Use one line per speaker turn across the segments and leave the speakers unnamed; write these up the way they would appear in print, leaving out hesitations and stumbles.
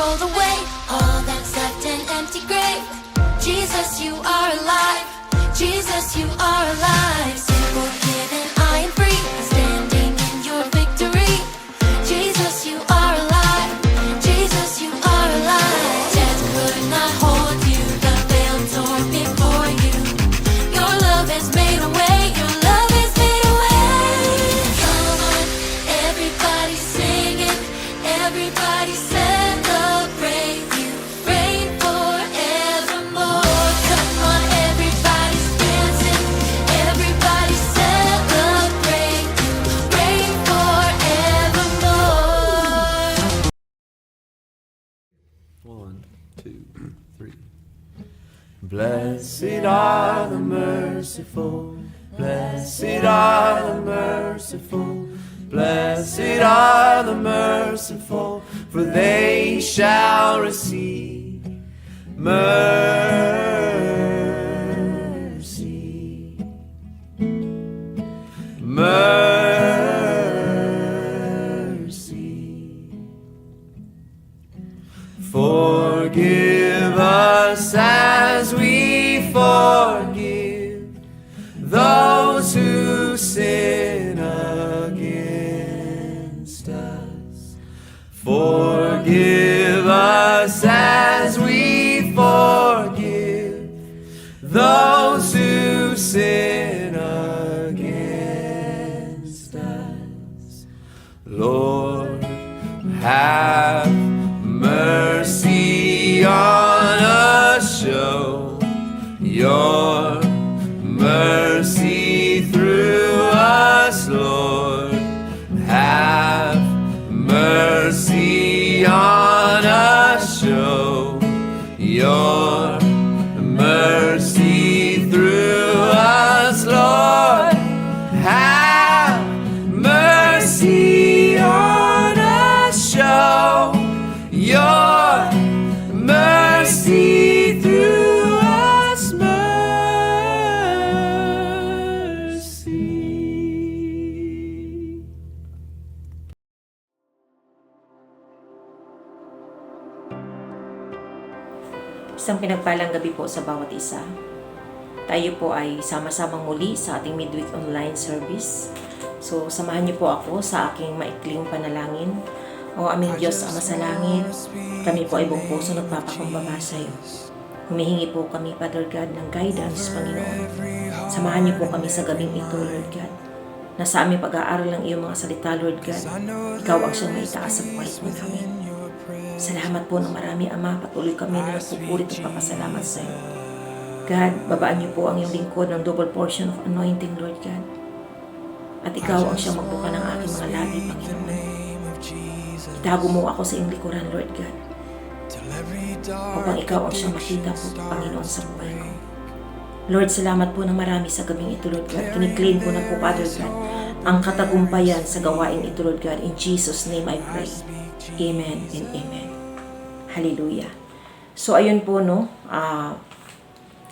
rolled away all that's left an empty grave. Jesus, you are alive. Jesus, you are alive. Sin forgiven, I am free, standing in your victory. Jesus, you are alive. Jesus, you are alive. Death could not hold you, the veil tore before you. Your love has made a way. Your love has made a way. Come on, everybody sing it. Everybody celebrate. You reign forevermore. Come on, everybody's dancing. Everybody celebrate. You reign forevermore.
1, 2, 3. Blessed are the merciful, blessed are the merciful, blessed are the merciful, for they shall receive mercy. Mercy. Forgive us as we forgive those who sin against us. Forgive us as we forgive those who sin against us. Lord, have mercy on us, show your mercy through us, Lord. Have mercy on us, show your mercy through us, Lord. Have mercy on us, show your mercy through us, mercy.
Isang pinagpalang gabi po sa bawat isa. Tayo po ay sama-samang muli sa ating midweek online service. So, samahan niyo po ako sa aking maikling panalangin. O aming Diyos Ama sa langit, kami po ay buong puso nagpapakumbaba sa iyo. Humihingi po kami, Father God, ng guidance, Panginoon. Samahan niyo po kami sa gabing ito, Lord God. Na sa aming pag-aaral ng iyong mga salita, Lord God, ikaw ang siyang maitaas sa buhay po namin. Salamat po ng marami, Ama. Patuloy kami na nagpupulit at papasalamat sa iyo. God, babaan niyo po ang iyong lingkod ng double portion of anointing, Lord God. At ikaw ang siyang magbuka ng aking mga labi, Panginoon. Itago mo ako sa iyong likuran, Lord God. Upang ikaw ang siyang makita po, Panginoon, sa buhay ko. Lord, salamat po ng marami sa gabing ito, Lord God. Kiniklaim ko na po, Father God, ang katagumpayan sa gawain ito, Lord God. In Jesus' name I pray. Amen and amen. Hallelujah. So, ayun po, no,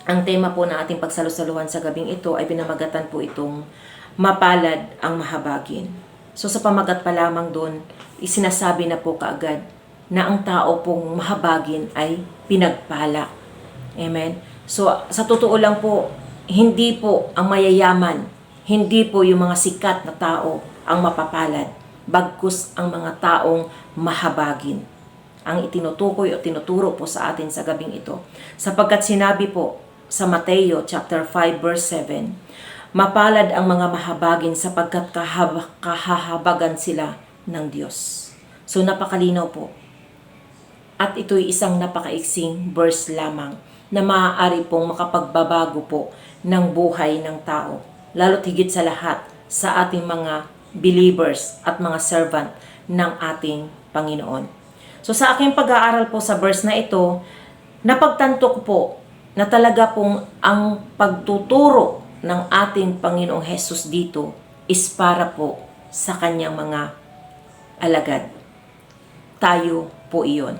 ang tema po ng ating pagsalusaluhan sa gabing ito ay pinamagatan po itong mapalad ang mahabagin. So, sa pamagat pa lamang doon, isinasabi na po kaagad na ang tao pong mahabagin ay pinagpala. Amen? So, sa totoo lang po, hindi po ang mayayaman, hindi po yung mga sikat na tao ang mapapalad, bagkus ang mga taong mahabagin. Ang itinutukoy o tinuturo po sa atin sa gabing ito. Sapagkat sinabi po sa Mateo chapter 5 verse 7, mapalad ang mga mahabagin sapagkat kahahabagan sila ng Diyos. So napakalinaw po. At ito'y isang napakaiksing verse lamang na maaari pong makapagbabago po ng buhay ng tao. Lalo't higit sa lahat sa ating mga believers at mga servant ng ating Panginoon. So sa aking pag-aaral po sa verse na ito, napagtanto ko po na talaga pong ang pagtuturo ng ating Panginoong Hesus dito is para po sa kanyang mga alagad. Tayo po iyon.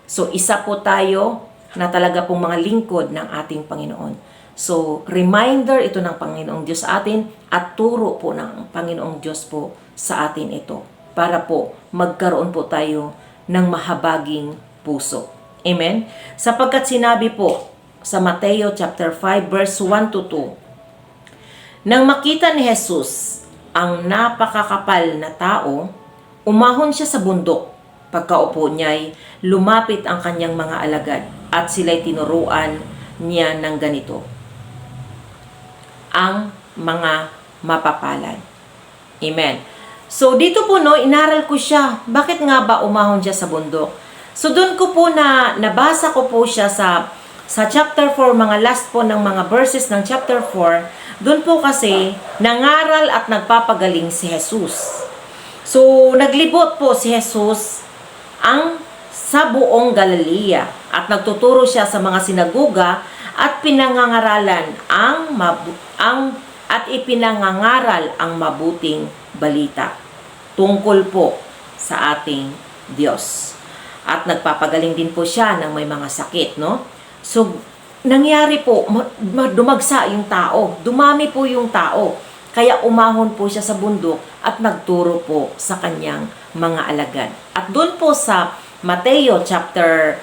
So isa po tayo na talaga pong mga lingkod ng ating Panginoon. So reminder ito ng Panginoong Diyos sa atin at turo po ng Panginoong Diyos po sa atin ito para po magkaroon po tayo ng mahabaging puso. Amen? Sapagkat sinabi po sa Mateo chapter 5 verse 1 to 2, nang makita ni Jesus ang napakakapal na tao, umahon siya sa bundok. Pagkaupo niya'y lumapit ang kanyang mga alagad at sila'y tinuruan niya ng ganito. Ang mga mapapalad. Amen. So dito po inaral ko siya. Bakit nga ba umahon siya sa bundok? So doon ko po nabasa ko po siya sa chapter 4, mga last po ng mga verses ng chapter 4. Doon po kasi nangaral at nagpapagaling si Jesus. So naglibot po si Jesus sa buong Galilea at nagtuturo siya sa mga sinagoga at pinangangaralan at ipinangangaral ang mabuting balita tungkol po sa ating Diyos. At nagpapagaling din po siya ng may mga sakit, no? So, nangyari po, dumagsa yung tao. Dumami po yung tao. Kaya umahon po siya sa bundok at nagturo po sa kanyang mga alagad. At doon po sa Mateo chapter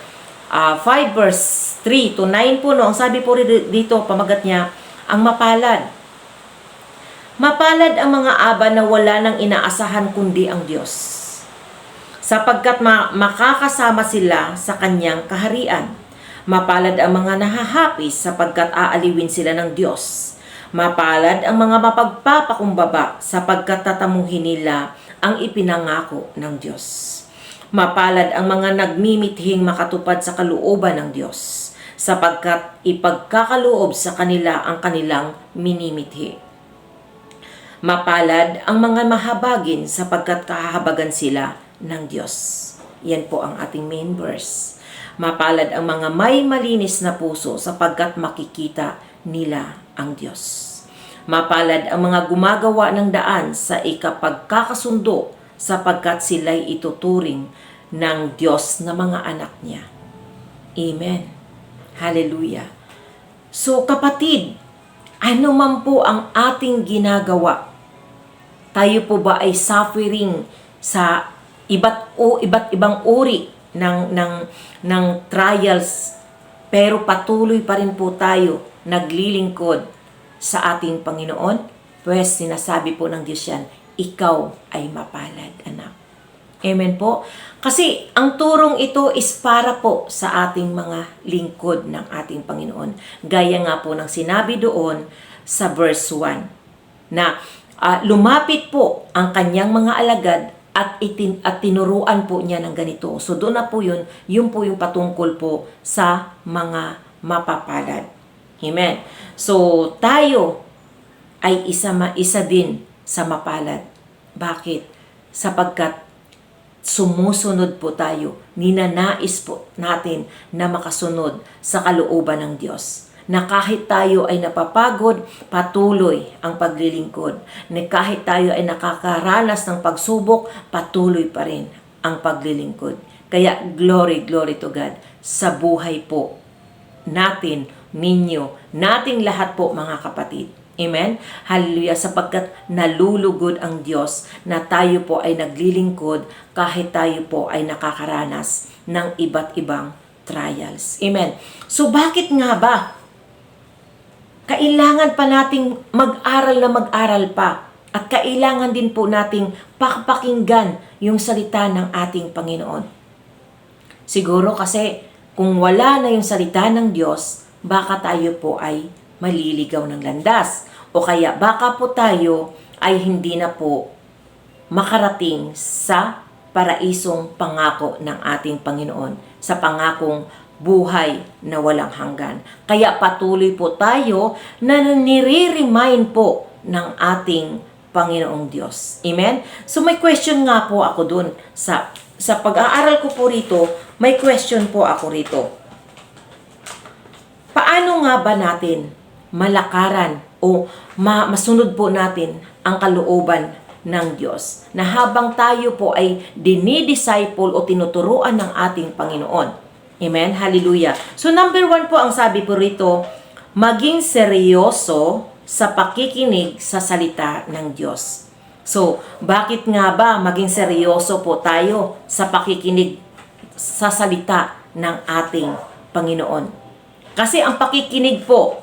5 verse 3 to 9 po, no, ang sabi po dito, pamagat niya, ang mapalad. Mapalad ang mga aba na wala nang inaasahan kundi ang Diyos, sapagkat makakasama sila sa kanyang kaharian. Mapalad ang mga nahahapis sapagkat aaliwin sila ng Diyos. Mapalad ang mga mapagpapakumbaba sapagkat tatamuhin nila ang ipinangako ng Diyos. Mapalad ang mga nagmimithing makatupad sa kalooban ng Diyos sapagkat ipagkakaloob sa kanila ang kanilang minimithi. Mapalad ang mga mahabagin sapagkat kahahabagan sila ng Diyos. Yan po ang ating main verse. Mapalad ang mga may malinis na puso sapagkat makikita nila ang Diyos. Mapalad ang mga gumagawa ng daan sa ikapagkakasundo sapagkat sila'y ituturing ng Diyos na mga anak niya. Amen. Hallelujah. So kapatid, ano man po ang ating ginagawa, tayo po ba ay suffering sa iba't ibang uri ng trials, pero patuloy pa rin po tayo naglilingkod sa ating Panginoon? Pues sinasabi po ng Diyos yan, ikaw ay mapalad, anak. Amen po? Kasi ang turong ito is para po sa ating mga lingkod ng ating Panginoon. Gaya nga po ng sinabi doon sa verse 1 na lumapit po ang kanyang mga alagad at tinuruan po niya ng ganito. So doon na po yun po yung patungkol po sa mga mapapalad. Amen. So tayo ay isa din sa mapalad. Bakit? Sapagkat sumusunod po tayo, ninanais po natin na makasunod sa kalooban ng Diyos. Na kahit tayo ay napapagod, patuloy ang paglilingkod. Na kahit tayo ay nakakaranas ng pagsubok, patuloy pa rin ang paglilingkod. Kaya glory to God sa buhay po natin, ninyo, nating lahat po mga kapatid. Amen? Hallelujah, sapagkat nalulugod ang Diyos na tayo po ay naglilingkod kahit tayo po ay nakakaranas ng iba't ibang trials. Amen? So bakit nga ba kailangan pa nating mag-aral pa at kailangan din po nating pakinggan yung salita ng ating Panginoon? Siguro kasi kung wala na yung salita ng Diyos, baka tayo po ay maliligaw ng landas. O kaya baka po tayo ay hindi na po makarating sa paraisong pangako ng ating Panginoon, sa pangakong buhay na walang hanggan. Kaya patuloy po tayo na nire-remind po ng ating Panginoong Diyos. Amen? So may question nga po ako dun. Sa pag-aaral ko po rito, may question po ako rito. Paano nga ba natin malakaran o masunod po natin ang kalooban ng Diyos na habang tayo po ay dinidisciple o tinuturuan ng ating Panginoon? Amen? Hallelujah. So number 1 po ang sabi po rito, maging seryoso sa pakikinig sa salita ng Diyos. So, bakit nga ba maging seryoso po tayo sa pakikinig sa salita ng ating Panginoon. Kasi ang pakikinig po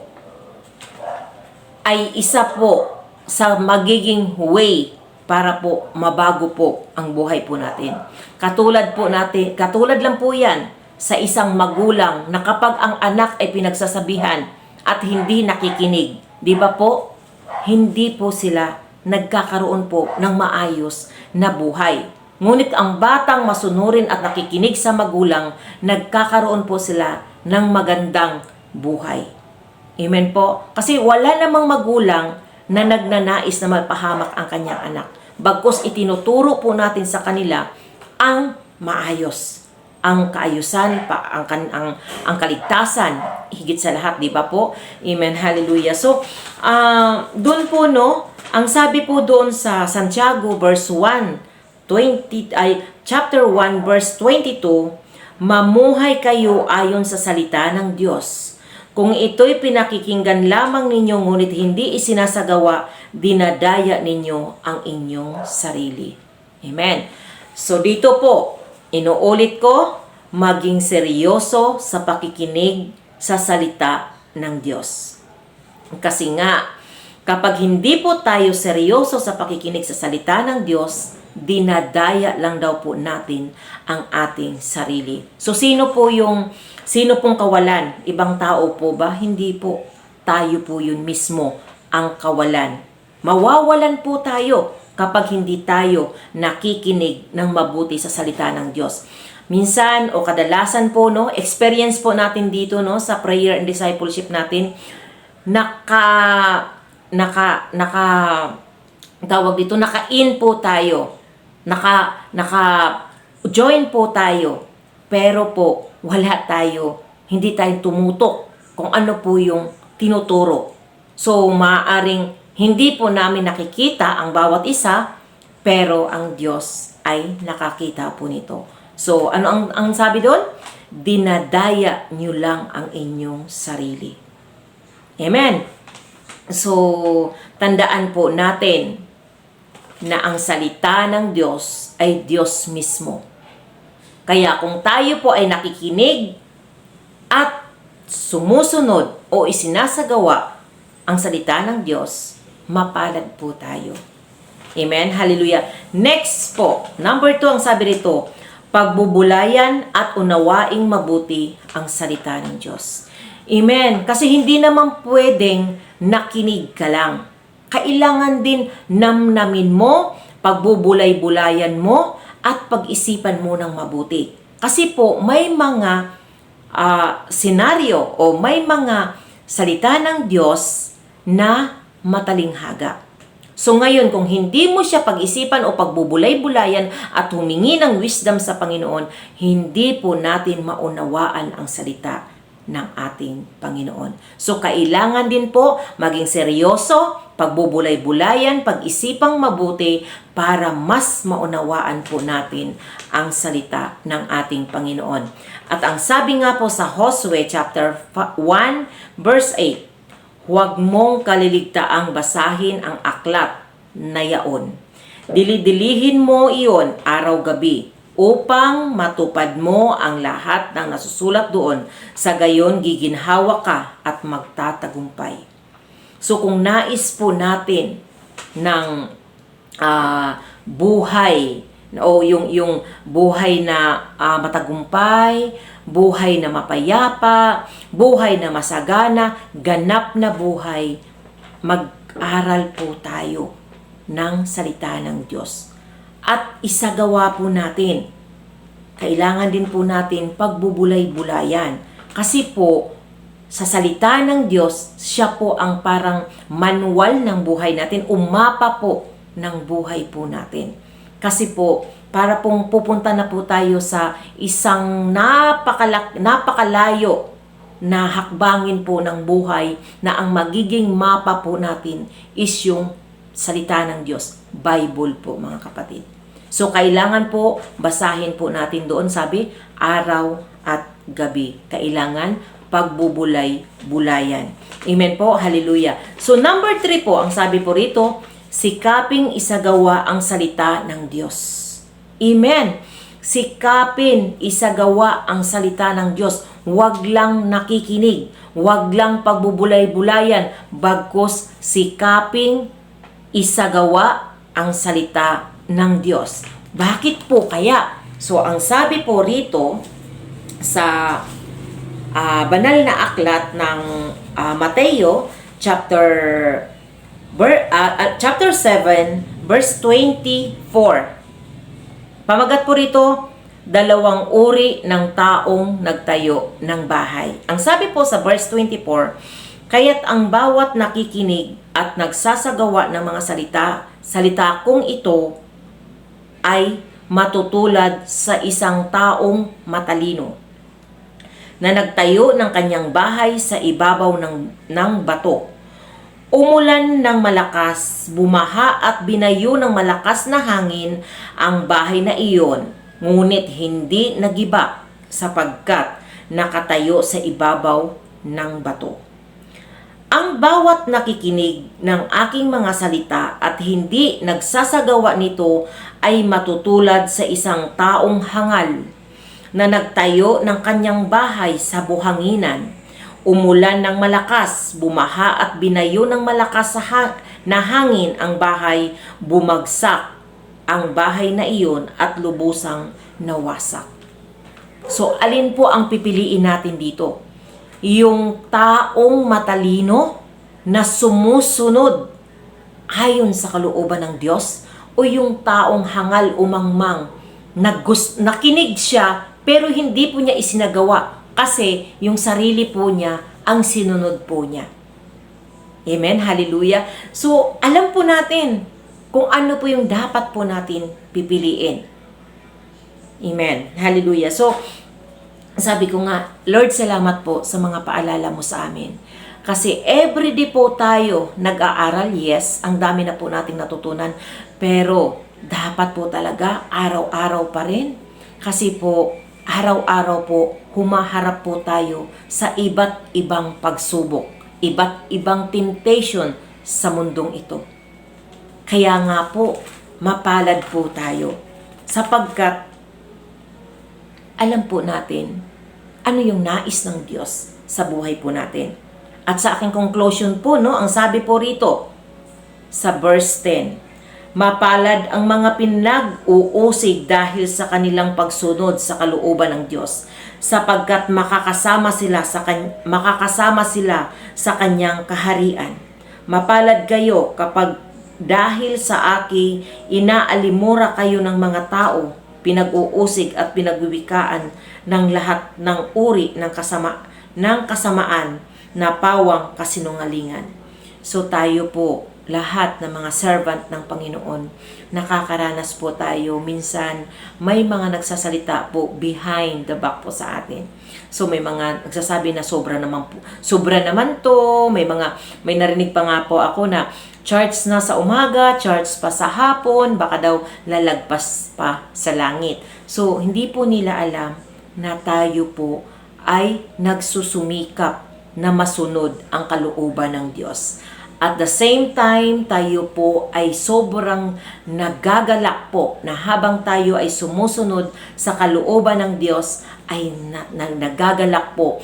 ay isa po sa magiging way para po mabago po ang buhay po natin. Katulad lang po yan sa isang magulang na kapag ang anak ay pinagsasabihan at hindi nakikinig, di ba po? Hindi po sila nagkakaroon po ng maayos na buhay. Ngunit ang batang masunurin at nakikinig sa magulang, nagkakaroon po sila ng magandang buhay. Amen po? Kasi wala namang magulang na nagnanais na mapahamak ang kanyang anak. Bagkus itinuturo po natin sa kanila ang maayos, ang kaayusan, ang kaligtasan, higit sa lahat, di ba po? Amen, hallelujah. So, doon po, no, ang sabi po doon sa Santiago verse 1, chapter 1 verse 22, mamuhay kayo ayon sa salita ng Diyos. Kung ito'y pinakikinggan lamang ninyo ngunit hindi isinasagawa, dinadaya ninyo ang inyong sarili. Amen. So dito po, inuulit ko, maging seryoso sa pakikinig sa salita ng Diyos. Kasi nga, kapag hindi po tayo seryoso sa pakikinig sa salita ng Diyos, dinadaya lang daw po natin ang ating sarili. So sino pong kawalan? Ibang tao po ba? Hindi po. Tayo po yun mismo ang kawalan. Mawawalan po tayo kapag hindi tayo nakikinig ng mabuti sa salita ng Diyos. Minsan o kadalasan po, no, experience po natin dito, no, sa prayer and discipleship natin, naka-in po tayo. Naka-join po tayo. Pero po, wala tayo, hindi tayo tumutok kung ano po yung tinuturo. So, maaaring hindi po namin nakikita ang bawat isa, pero ang Diyos ay nakakita po nito. So, ano ang sabi doon? Dinadaya nyo lang ang inyong sarili. Amen. So, tandaan po natin na ang salita ng Diyos ay Diyos mismo. Kaya kung tayo po ay nakikinig at sumusunod o isinasagawa ang salita ng Diyos, mapalad po tayo. Amen? Hallelujah. Next po, number 2, ang sabi rito, pagbubulayan at unawaing mabuti ang salita ng Diyos. Amen. Kasi hindi naman pwedeng nakinig ka lang. Kailangan din namnamin mo, pagbubulay-bulayan mo, at pag-isipan mo ng mabuti. Kasi po, may mga senaryo o may mga salita ng Diyos na matalinghaga. So ngayon, kung hindi mo siya pag-isipan o pagbubulay-bulayan at humingi ng wisdom sa Panginoon, hindi po natin maunawaan ang salita ng ating Panginoon. So kailangan din po maging seryoso, pagbubulay-bulayan, pag-isipang mabuti para mas maunawaan po natin ang salita ng ating Panginoon. At ang sabi nga po sa Josue chapter 1 verse 8, huwag mong kaliligtaang basahin ang aklat na yaon. Dilidilihin mo iyon araw-gabi upang matupad mo ang lahat ng nasusulat doon. Sa gayon, giginhawa ka at magtatagumpay. So kung nais po natin ng buhay o yung buhay na matagumpay, buhay na mapayapa, buhay na masagana, ganap na buhay, mag-aral po tayo ng salita ng Diyos. At isagawa po natin. Kailangan din po natin pagbubulay-bulayan. Kasi po, sa salita ng Diyos, siya po ang parang manual ng buhay natin, umapa po ng buhay po natin. Kasi po, para pong pupunta na po tayo sa isang napakalayo na hakbangin po ng buhay na ang magiging mapa po natin is yung salita ng Diyos. Bible po, mga kapatid. So, kailangan po basahin po natin doon, sabi, araw at gabi. Kailangan pagbubulay-bulayan. Amen po, hallelujah. So, number 3 po, ang sabi po rito, sikaping isagawa ang salita ng Diyos. Amen. sikapin isagawa ang salita ng Diyos. Huwag lang nakikinig, huwag lang pagbubulay-bulayan, bagkus sikaping isagawa ang salita ng Diyos. Bakit po kaya? So, ang sabi po rito sa banal na aklat ng Mateo, chapter 7, verse 24. Pamagat po rito, dalawang uri ng taong nagtayo ng bahay. Ang sabi po sa verse 24, kaya't ang bawat nakikinig at nagsasagawa ng mga salita kong ito ay matutulad sa isang taong matalino na nagtayo ng kanyang bahay sa ibabaw ng bato. Umulan ng malakas, bumaha at binayo ng malakas na hangin ang bahay na iyon, ngunit hindi nagiba sapagkat nakatayo sa ibabaw ng bato. Ang bawat nakikinig ng aking mga salita at hindi nagsasagawa nito ay matutulad sa isang taong hangal na nagtayo ng kanyang bahay sa buhanginan. Umulan ng malakas, bumaha at binayo ng malakas na hangin ang bahay, bumagsak ang bahay na iyon at lubusang nawasak. So, alin po ang pipiliin natin dito? Yung taong matalino na sumusunod ayon sa kalooban ng Diyos o yung taong hangal umangmang nakinig siya pero hindi po niya isinagawa kasi yung sarili po niya ang sinunod po niya. Amen? Hallelujah. So, alam po natin kung ano po yung dapat po natin pipiliin. Amen? Hallelujah. So, sabi ko nga, Lord, salamat po sa mga paalala mo sa amin. Kasi everyday po tayo nag-aaral, yes, ang dami na po nating natutunan, pero dapat po talaga araw-araw pa rin. Kasi po, araw-araw po, humaharap po tayo sa iba't ibang pagsubok, iba't ibang temptation sa mundong ito. Kaya nga po, mapalad po tayo sapagkat alam po natin ano yung nais ng Diyos sa buhay po natin. At sa aking conclusion po, no, ang sabi po rito sa verse 10, mapalad ang mga pinag-uusig dahil sa kanilang pagsunod sa kalooban ng Diyos, sapagkat makakasama sila sa kanyang kaharian. Mapalad kayo kapag dahil sa akin inaalimura kayo ng mga tao, pinag-uusig at pinagwiwikaan ng lahat ng uri ng kasamaan na pawang kasinungalingan. So tayo po, lahat ng mga servant ng Panginoon, nakakaranas po tayo. Minsan, may mga nagsasalita po behind the back po sa atin. So may mga nagsasabi na sobra naman to. May narinig pa nga po ako na charts na sa umaga, charts pa sa hapon, baka daw lalagpas pa sa langit. So hindi po nila alam na tayo po ay nagsusumikap na masunod ang kalooban ng Diyos. At the same time, tayo po ay sobrang nagagalak po na habang tayo ay sumusunod sa kalooban ng Diyos, ay nagagalak po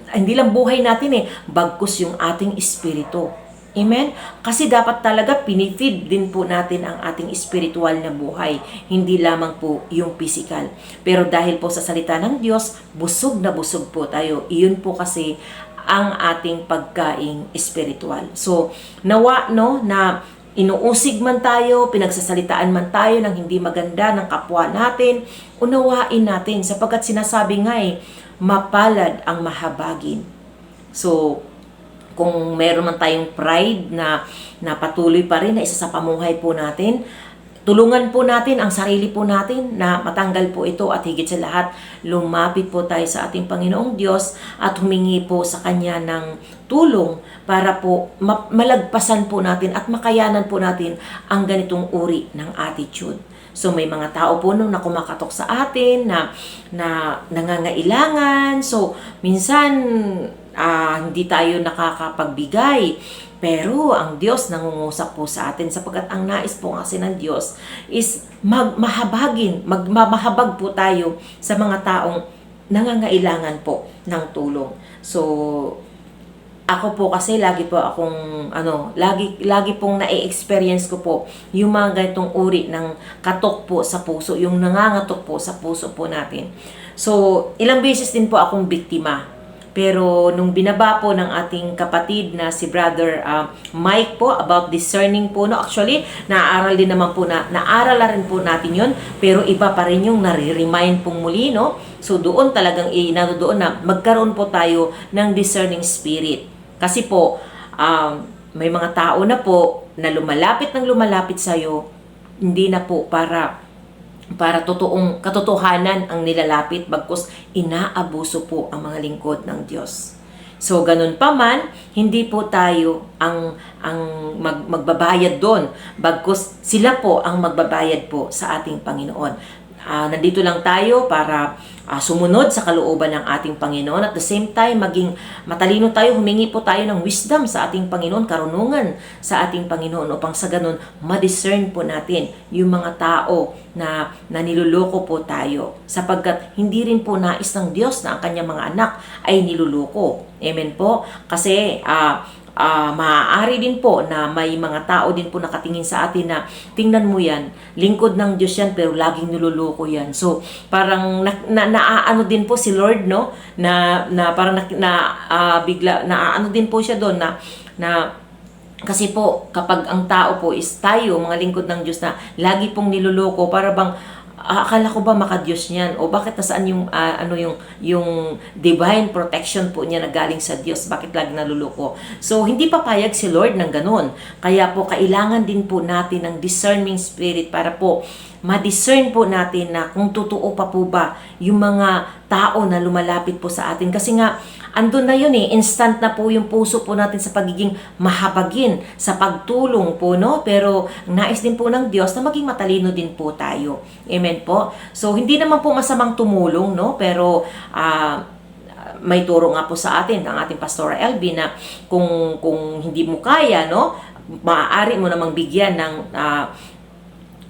hindi lang buhay natin bagkus yung ating espiritu. Amen? Kasi dapat talaga pinifeed din po natin ang ating spiritual na buhay, hindi lamang po yung physical. Pero dahil po sa salita ng Diyos, busog na busog po tayo. Iyon po kasi ang ating pagkaing espiritual. So, nawa na inuusig man tayo, pinagsasalitaan man tayo ng hindi maganda ng kapwa natin, unawain natin sapagkat sinasabi nga mapalad ang mahabagin. So, kung meron man tayong pride na patuloy pa rin na isa sa pamuhay po natin, tulungan po natin ang sarili po natin na matanggal po ito at higit sa lahat, lumapit po tayo sa ating Panginoong Diyos at humingi po sa Kanya ng tulong para po malagpasan po natin at makayanan po natin ang ganitong uri ng attitude. So may mga tao po na kumakatok sa atin na nangangailangan. So minsan hindi tayo nakakapagbigay. Pero ang Diyos nangungusap po sa atin sapagkat ang nais po kasi ng Diyos is mahabag po tayo sa mga taong nangangailangan po ng tulong. So, ako po kasi lagi pong na-experience ko po yung mga ganitong uri ng katok po sa puso, yung nangangatok po sa puso po natin. So, ilang beses din po akong biktima. Pero nung binaba po ng ating kapatid na si Brother Mike po about discerning po, no, actually naaral na rin po natin yun, pero iba pa rin yung nare-remind pong muli, no? So doon talagang doon na magkaroon po tayo ng discerning spirit. Kasi po may mga tao na po na lumalapit sa'yo, hindi na po para totoong katotohanan ang nilalapit, bagkus inaabuso po ang mga lingkod ng Diyos. So ganun pa man, hindi po tayo ang magbabayad doon, bagkus sila po ang magbabayad po sa ating Panginoon. Nandito lang tayo para sumunod sa kalooban ng ating Panginoon. At the same time, maging matalino tayo, humingi po tayo ng wisdom sa ating Panginoon, karunungan sa ating Panginoon upang sa ganun, ma-discern po natin yung mga tao na niluloko po tayo. Sapagkat hindi rin po nais ng Diyos na ang kanyang mga anak ay niluloko. Amen po? Kasi maaari din po na may mga tao din po nakatingin sa atin na tingnan mo yan, lingkod ng Diyos yan pero laging niloloko yan. So parang naaano din po si Lord, no, na parang bigla naaano din po siya doon na kasi po kapag ang tao po is tayo mga lingkod ng Diyos na lagi pong niloloko, para bang akala ko ba maka-Diyos niyan? O bakit nasaan yung divine protection po niya na galing sa Diyos? Bakit lagi naluloko? So, hindi papayag si Lord ng ganun. Kaya po, kailangan din po natin ng discerning spirit para po ma-discern po natin na kung totoo pa po ba yung mga tao na lumalapit po sa atin. Kasi nga, andun na yun instant na po yung puso po natin sa pagiging mahabagin, sa pagtulong po, no? Pero nais din po ng Diyos na maging matalino din po tayo. Amen po? So, hindi naman po masamang tumulong, no? Pero, may turo nga po sa atin, ang ating Pastora LB, na kung hindi mo kaya, no? Maaari mo namang bigyan ng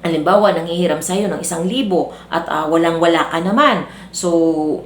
halimbawa, nanghihiram sa'yo ng 1,000 at walang-wala ka naman. So,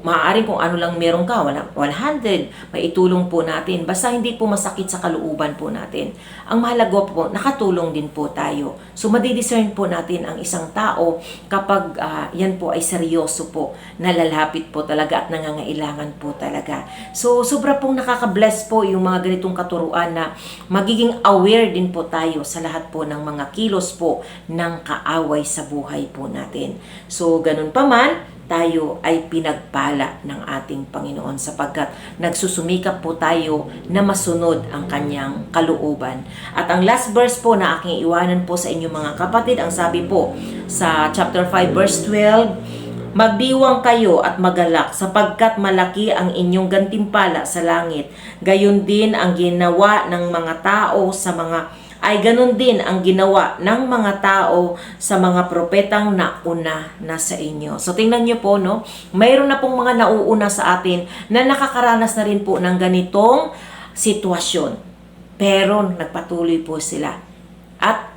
maaaring kung ano lang meron ka, 100, may itulong po natin. Basta hindi po masakit sa kalooban po natin. Ang mahalaga po, nakatulong din po tayo. So, madidiscern po natin ang isang tao kapag yan po ay seryoso po, nalalapit po talaga at nangangailangan po talaga. So, sobra pong nakaka-bless po yung mga ganitong katuruan na magiging aware din po tayo sa lahat po ng mga kilos po ng kaaway sa buhay po natin. So, ganun pa man, tayo ay pinagpala ng ating Panginoon sapagkat nagsusumikap po tayo na masunod ang kanyang kalooban. At ang last verse po na aking iwanan po sa inyo mga kapatid, ang sabi po sa chapter 5 verse 12, magdiwang kayo at magalak sapagkat malaki ang inyong gantimpala sa langit. Gayon din ang ginawa ng mga tao sa ganun din ang ginawa ng mga tao sa mga propetang nauna na sa inyo. So tingnan niyo po, no, mayroon na pong mga nauuna sa atin na nakakaranas na rin po ng ganitong sitwasyon. Pero nagpatuloy po sila. At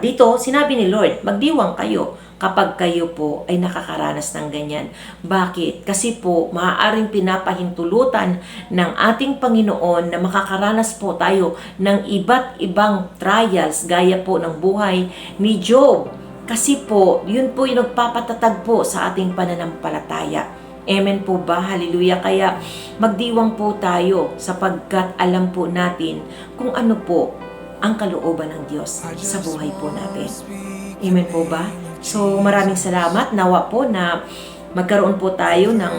dito, sinabi ni Lord, magdiwang kayo kapag kayo po ay nakakaranas ng ganyan. Bakit? Kasi po, maaaring pinapahintulutan ng ating Panginoon na makakaranas po tayo ng iba't ibang trials gaya po ng buhay ni Job. Kasi po, yun po yung nagpapatatag po sa ating pananampalataya. Amen po ba? Hallelujah. Kaya magdiwang po tayo sapagkat alam po natin kung ano po ang kalooban ng Diyos sa buhay po natin. Amen po ba? So, maraming salamat. Nawa po na magkaroon po tayo ng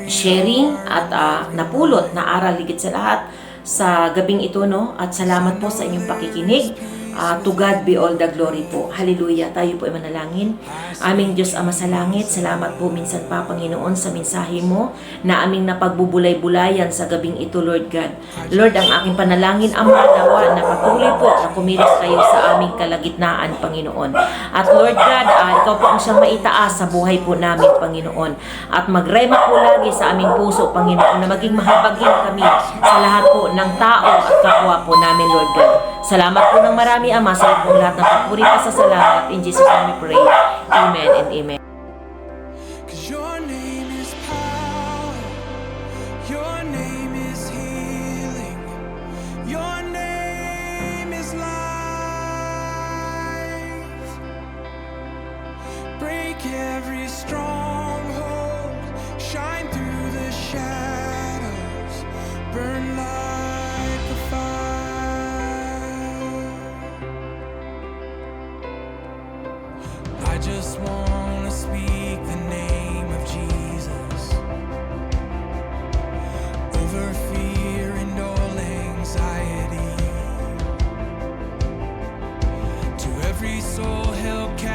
sharing at napulot na aral higit sa lahat sa gabing ito, no? At salamat po sa inyong pakikinig. To God be all the glory po. Hallelujah. Tayo po ay manalangin. Aming Diyos Ama sa langit, salamat po minsan pa, Panginoon, sa mensahe mo na aming napagbubulay-bulayan sa gabing ito, Lord God. Lord, ang aking panalangin, Ama, nawa na patuloy po na kumilos kayo sa aming kalagitnaan, Panginoon. At Lord God, ikaw po ang siyang maitaas sa buhay po namin, Panginoon. At magrema po lagi sa aming puso, Panginoon, na maging mahabagin kami sa lahat po ng tao at kapwa po namin, Lord God. Salamat po ng marami, Ama, sa pong lahat ng papuri pa sa salamat. In Jesus' name we pray. Amen and amen.
'Cause your name is power, your name is healing, your name is life. Break every stronghold, shine through the shadows, burn like a fire. I just wanna speak the name of Jesus over fear and all anxiety. To every soul held captive,